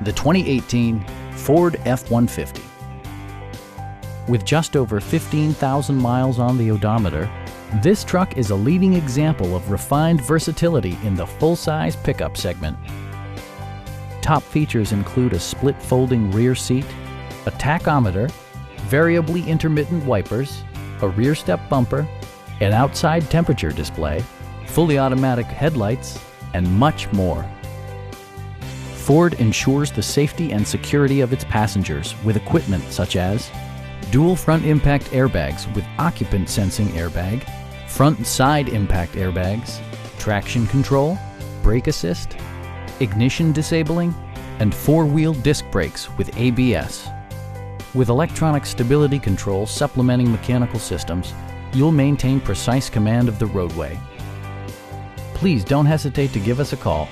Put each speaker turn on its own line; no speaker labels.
the 2018 Ford F-150. With just over 15,000 miles on the odometer, this truck is a leading example of refined versatility in the full-size pickup segment. Top features include a split folding rear seat, a tachometer, variably intermittent wipers, a rear step bumper, an outside temperature display, fully automatic headlights, and much more. Ford ensures the safety and security of its passengers with equipment such as dual front impact airbags with occupant sensing airbag, front and side impact airbags, traction control, brake assist, ignition disabling, and four-wheel disc brakes with ABS. With electronic stability control supplementing mechanical systems, you'll maintain precise command of the roadway. Please don't hesitate to give us a call.